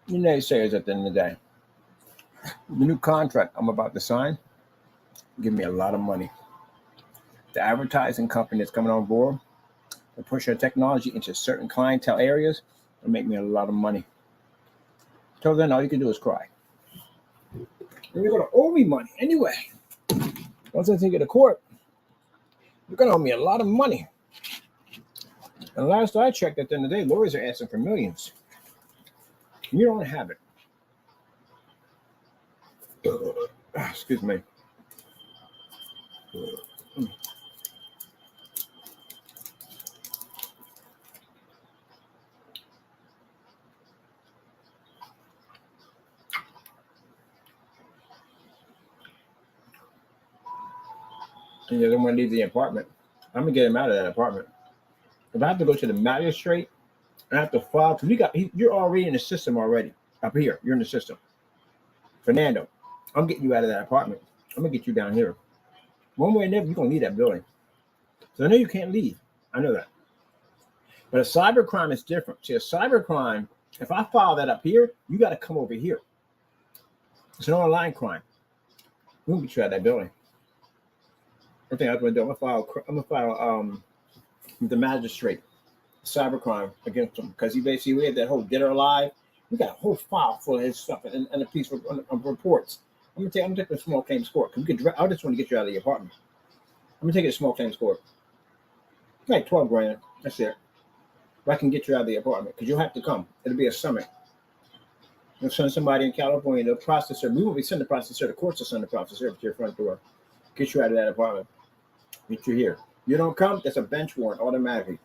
You naysayers at the end of the day. The new contract I'm about to sign give me a lot of money. The advertising company that's coming on board will push their technology into certain clientele areas and make me a lot of money. Till then, all you can do is cry. And you're going to owe me money anyway. Once I take it to court, you're going to owe me a lot of money. And last I checked, at the end of the day, lawyers are asking for millions. You don't have it. Excuse me. And you don't want to leave the apartment. I'm going to get him out of that apartment. If I have to go to the magistrate, I have to file, because you're already in the system already. Up here, you're in the system. Fernando, I'm getting you out of that apartment. I'm going to get you down here. One way or another, you're going to leave that building. So I know you can't leave. I know that. But a cybercrime is different. See, a cybercrime, if I file that up here, you got to come over here. It's an online crime. We'll get you out of that building. I think I'm going to do. I'm going to file with the magistrate, cybercrime against him, because we had that whole Dead or Alive. We got a whole file full of his stuff and a piece of reports. I'm going to take the small claims court. I just want to get you out of the apartment. I'm going to take it to small claims court. Like 12 grand. That's it. If I can get you out of the apartment, because you'll have to come. It'll be a summit. We'll send somebody in California, the processor. We won't be sending the processor. The courts will send the processor up to your front door. Get you out of that apartment. Get you here. You don't come, that's a bench warrant automatically.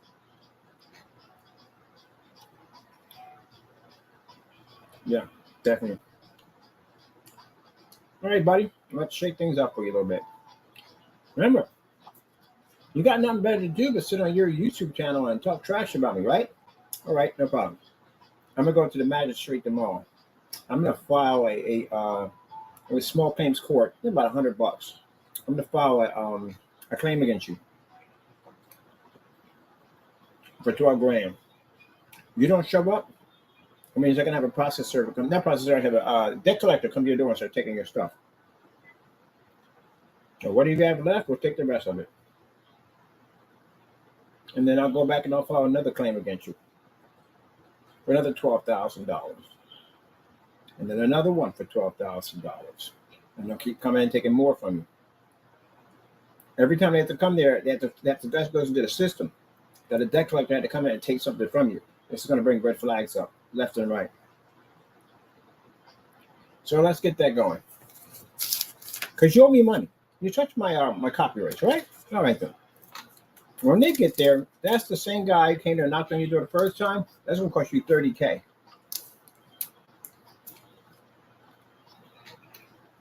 Yeah, definitely. All right, buddy. Let's shake things up for you a little bit. Remember, you got nothing better to do but sit on your YouTube channel and talk trash about me, right? All right, no problem. I'm going to go to the magistrate tomorrow. I'm going to file a small claims court, about $100. I'm going to file a claim against you for 12 grand. You don't show up, I mean, they're going to have a processor come, not processor, have a debt collector come to your door and start taking your stuff. So what do you have left? We'll take the rest of it. And then I'll go back and I'll file another claim against you for another $12,000. And then another one for $12,000. And they'll keep coming and taking more from you. Every time they have to come there, that goes into the system. That a debt collector had to come in and take something from you. This is going to bring red flags up, left and right. So let's get that going. Because you owe me money. You touched my copyrights, right? All right, then. When they get there, that's the same guy who came there and knocked on your door the first time. That's going to cost you $30K.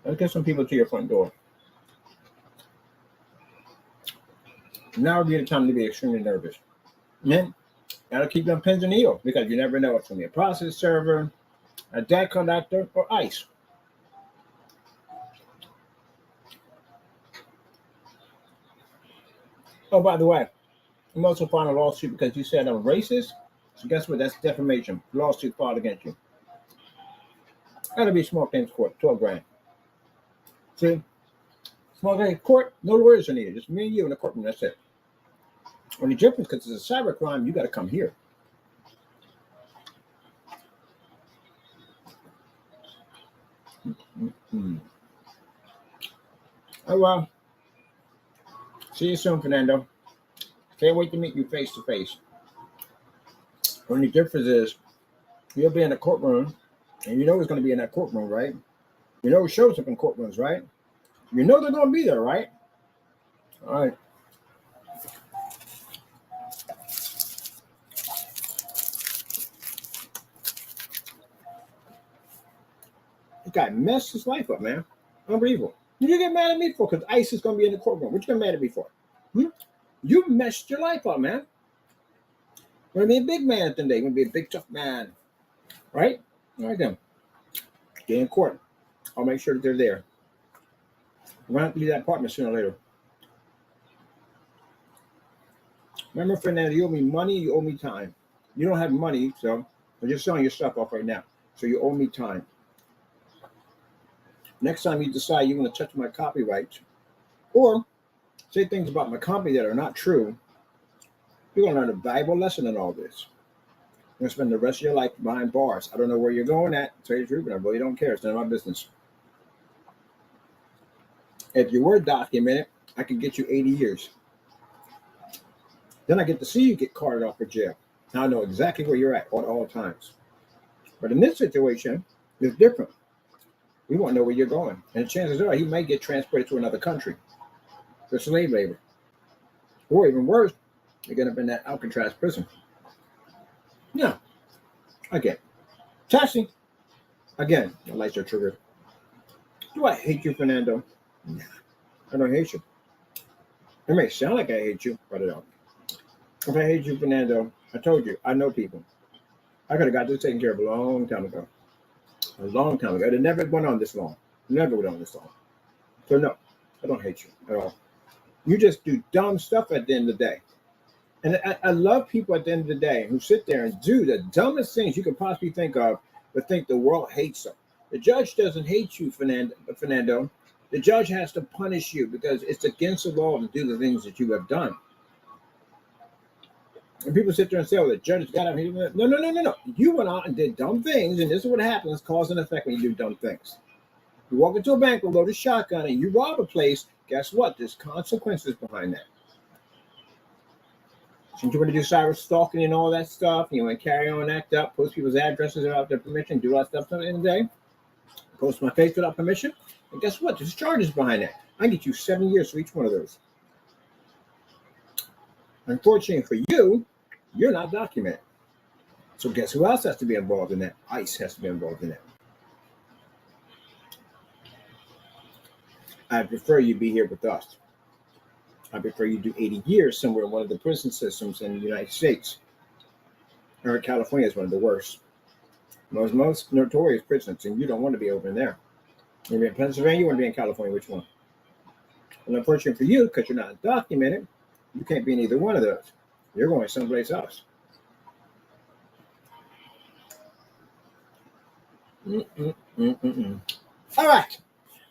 Let's get some people to your front door. Now would be the time to be extremely nervous. And then, gotta keep them pins and needles, because you never know. It's going to be a process server, a debt collector, or ICE. Oh, by the way, I'm also filing a lawsuit because you said I'm racist. So guess what? That's defamation. Lawsuit filed against you. That'll be small claims court, 12 grand. See? Small claims court, no lawyers are needed. Just me and you in the courtroom. That's it. Only difference, because it's a cyber crime, you got to come here. Mm-hmm. Oh, well. See you soon, Fernando. Can't wait to meet you face to face. Only difference is you'll be in a courtroom, and you know who's going to be in that courtroom, right? You know who shows up in courtrooms, right? You know they're going to be there, right? All right. This guy messed his life up, man. Unbelievable. You get mad at me for? Because ICE is going to be in the courtroom. What you get mad at me for? You messed your life up, man. You're going to be a big man at the end of the day. You're going to be a big, tough man. Right? All right, then. Get in court. I'll make sure that they're there. We're going to have to leave that apartment sooner or later. Remember, Fernando, you owe me money, you owe me time. You don't have money, so I'm just selling your stuff off right now. So you owe me time. Next time you decide you want to touch my copyrights or say things about my company that are not true, you're going to learn a valuable lesson in all this. You're going to spend the rest of your life behind bars. I don't know where you're going at, to tell you the truth, but I really don't care. It's none of my business. If you were documented, I could get you 80 years. Then I get to see you get carted off for jail. Now I know exactly where you're at at all times. But in this situation, it's different. We won't know where you're going. And the chances are he may get transported to another country for slave labor. Or even worse, you're going to be in that Alcatraz prison. Yeah. Again. Testing. Again, the lights are triggered. Do I hate you, Fernando? Nah, I don't hate you. It may sound like I hate you, but I don't. If I hate you, Fernando, I told you, I know people. I could have got this taken care of a long time ago. A long time ago. It never went on this long. Never went on this long. So no, I don't hate you at all. You just do dumb stuff at the end of the day. And I love people at the end of the day who sit there and do the dumbest things you could possibly think of, but think the world hates them. The judge doesn't hate you, Fernando. The judge has to punish you because it's against the law to do the things that you have done. And people sit there and say, oh, the judge got up here. No. You went out and did dumb things, and this is what happens, cause and effect when you do dumb things. You walk into a bank with a loaded shotgun and you rob a place, guess what? There's consequences behind that. Since you want to do cyber stalking and all that stuff, you want to carry on, act up, post people's addresses without their permission, do all that stuff at the end of the day, post my face without permission, and guess what? There's charges behind that. I get you 7 years for each one of those. Unfortunately for you, you're not documented. So guess who else has to be involved in that? ICE has to be involved in that. I prefer you be here with us. I prefer you do 80 years somewhere in one of the prison systems in the United States. Or California is one of the worst. Most notorious prisons, and you don't want to be over in there. You want to be in Pennsylvania, you want to be in California, which one? And unfortunately for you, because you're not documented, you can't be in either one of those. You're going someplace else. All right.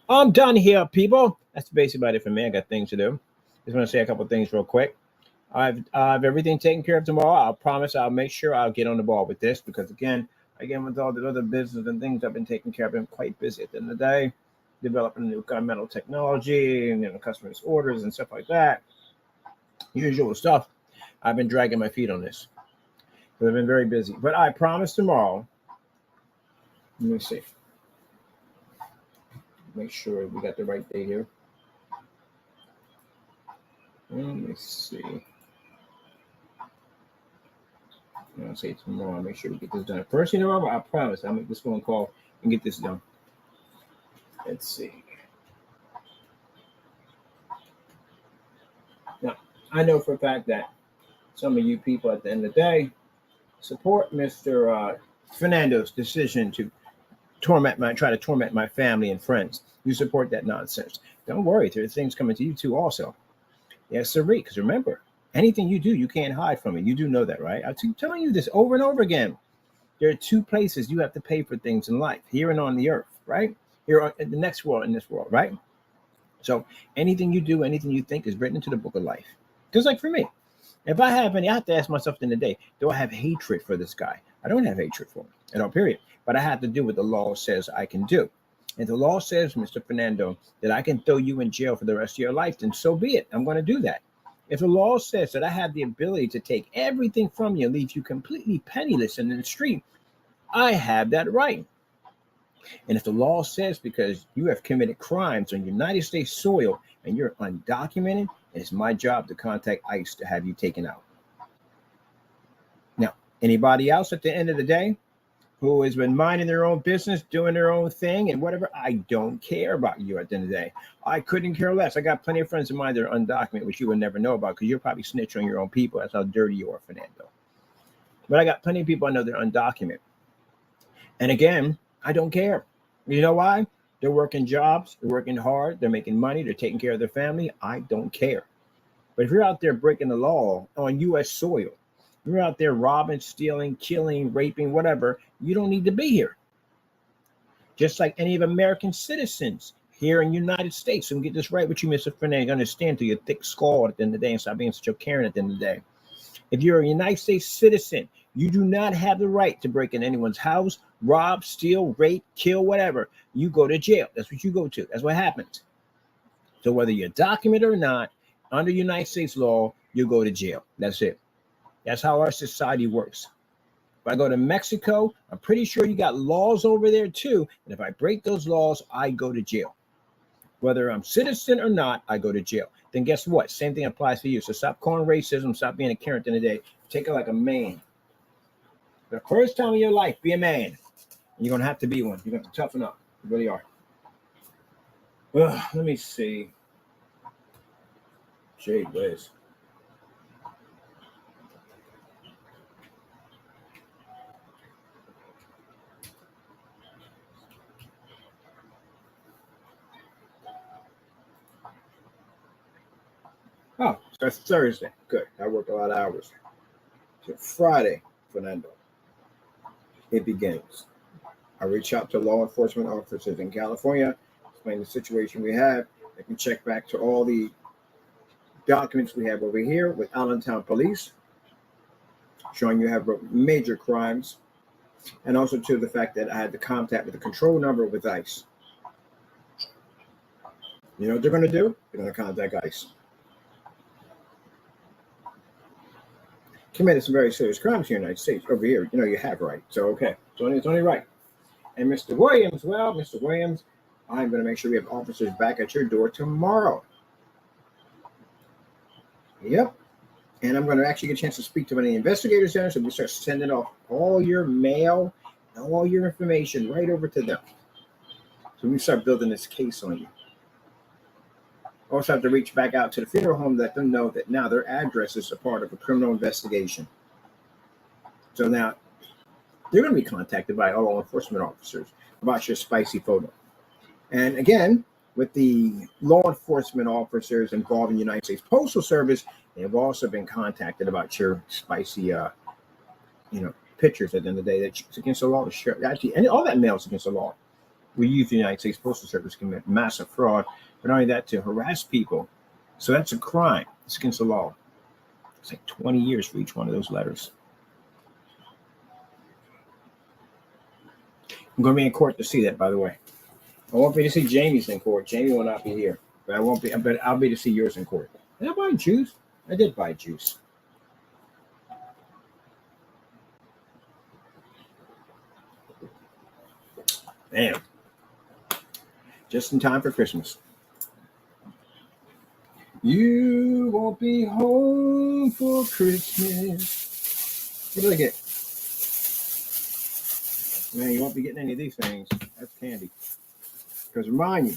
I'm done here, people. That's basically about it for me. I got things to do. Just want to say a couple of things real quick. I've everything taken care of tomorrow. I'll promise I'll make sure I'll get on the ball with this because, again, with all the other business and things I've been taking care of, I'm quite busy at the end of the day, developing new metal technology and customers' orders and stuff like that. Usual stuff. I've been dragging my feet on this. But I've been very busy. But I promise tomorrow. Let me see. Make sure we got the right date here. Let me see. I'll say tomorrow. I'll make sure we get this done. First thing tomorrow, I promise I'll make this phone call and get this done. Let's see. Now, I know for a fact that some of you people at the end of the day support Mr. Fernando's decision to try to torment my family and friends. You support that nonsense. Don't worry, there's things coming to you too also. Yes, sir, because remember, anything you do, you can't hide from it. You do know that, right? I keep telling you this over and over again. There are two places you have to pay for things in life, here and on the earth, right? Here in the next world, in this world, right? So anything you do, anything you think is written into the book of life. Just like for me. If I have any, I have to ask myself in the day, do I have hatred for this guy? I don't have hatred for him at all, period. But I have to do what the law says I can do. And the law says, Mr. Fernando, that I can throw you in jail for the rest of your life, then so be it. I'm going to do that. If the law says that I have the ability to take everything from you and leave you completely penniless in the street, I have that right. And if the law says because you have committed crimes on United States soil and you're undocumented, it's my job to contact ICE to have you taken out. Now, anybody else at the end of the day who has been minding their own business, doing their own thing and whatever, I don't care about you at the end of the day. I couldn't care less. I got plenty of friends of mine that are undocumented, which you would never know about because you're probably snitch on your own people. That's how dirty you are, Fernando. But I got plenty of people I know that are undocumented. And again, I don't care. You know why? They're working jobs, they're working hard, they're making money, they're taking care of their family. I don't care. But if you're out there breaking the law on U.S. soil, you're out there robbing, stealing, killing, raping, whatever, you don't need to be here. just like any of American citizens here in the United States. So we get this right with you, Mr. Fernandez. You understand through your thick skull at the end of the day and stop being such a Karen at the end of the day. If you're a United States citizen, you do not have the right to break in anyone's house, rob, steal, rape, kill, whatever. You go to jail. That's what you go to. That's what happens. So whether you're documented or not, under United States law, you go to jail. That's it. That's how our society works. If I go to Mexico, I'm pretty sure you got laws over there too. And if I break those laws, I go to jail. Whether I'm citizen or not, I go to jail. Then guess what? Same thing applies for you. So stop calling racism. Stop being a Karen in the day. Take it like a man. The first time in your life, be a man. And you're going to have to be one. You're going to toughen up. You really are. Let me see. Jay Whiz. Oh, so that's Thursday. Good. I work a lot of hours. So Friday, Fernando, it begins. I reach out to law enforcement officers in California, explain the situation we have. They can check back to all the documents we have over here with Allentown Police, showing you have major crimes, and also to the fact that I had the contact with the control number with ICE. You know what they're going to do? They're going to contact ICE. Committed some very serious crimes here in the United States. Over here, you know, you have right. So, okay. So it's only right. And Mr. Williams, well, Mr. Williams, I'm going to make sure we have officers back at your door tomorrow. Yep. And I'm going to actually get a chance to speak to one of the investigators there. So we start sending off all your mail and all your information right over to them. So we start building this case on you. Also have to reach back out to the funeral home, let them know that now their address is a part of a criminal investigation. So now they're going to be contacted by all law enforcement officers about your spicy photo. And again, with the law enforcement officers involved in the United States Postal Service, they have also been contacted about your spicy, pictures at the end of the day. That's against the law to share. Actually, and all that mail is against the law. We use the United States Postal Service to commit massive fraud, but not only that, to harass people. So that's a crime. It's against the law. It's like 20 years for each one of those letters. I'm going to be in court to see that, by the way. I won't be to see Jamie's in court. Jamie will not be here, but I won't be. But I'll be to see yours in court. Did I buy juice? I did buy juice. Damn. Just in time for Christmas. You won't be home for Christmas. What did I get? Man, you won't be getting any of these things. That's candy. Because remind you,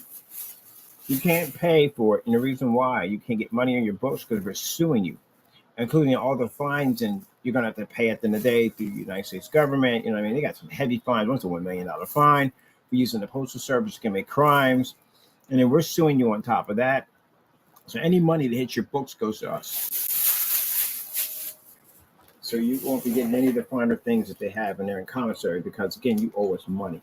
you can't pay for it. And the reason why you can't get money on your books because we're suing you, including all the fines, and you're going to have to pay at the end of the day through the United States government. You know what I mean? They got some heavy fines. One's a $1 million fine for using the Postal Service to commit crimes. And then we're suing you on top of that. So any money that hits your books goes to us. So you won't be getting any of the finer things that they have in there in commissary because, again, you owe us money.